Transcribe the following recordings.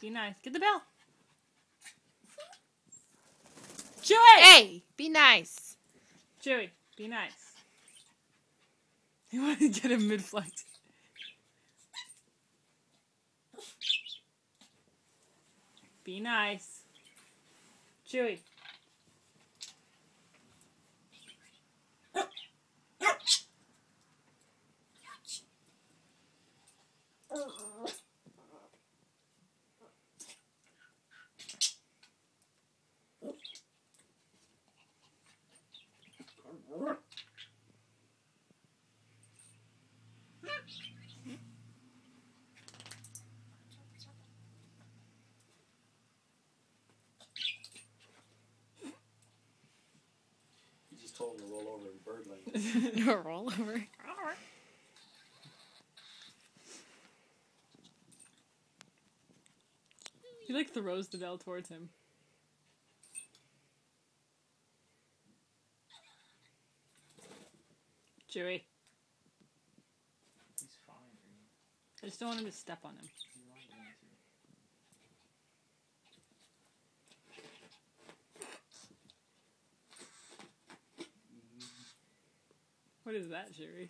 Be nice. Get the bell. Chewy! Hey, be nice. Chewy, be nice. You want to get him mid-flight. Be nice. Chewy. You just told him to roll over in bird language. Roll over. He like throws the bell towards him. Chewy. He's fine. I just don't want him to step on him. What is that, Chewy?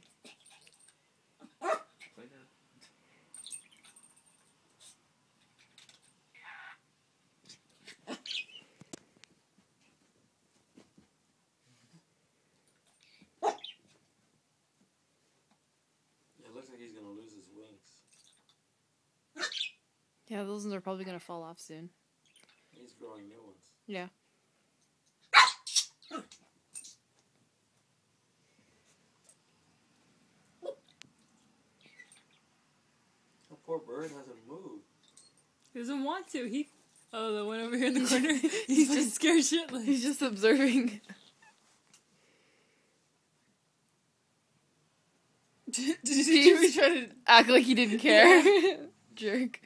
It looks like he's gonna lose his wings. Yeah, those ones are probably gonna fall off soon. He's growing new ones. Yeah. The poor bird hasn't moved. He doesn't want to. Oh, the one over here in the corner? He's just scared shitless. He's just observing. Did you try to Act like he didn't care. Jerk.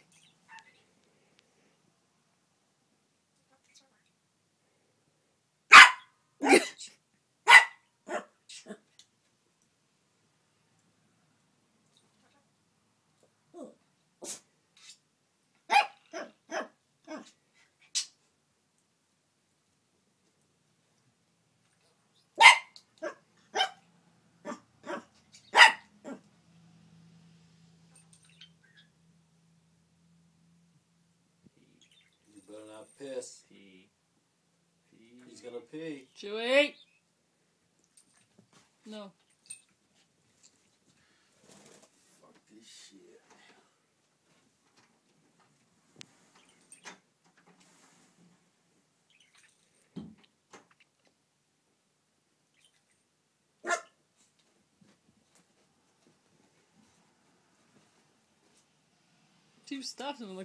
You better not piss. Pee. He's gonna pee. Chewy? No. Fuck this shit. Two stuffed him.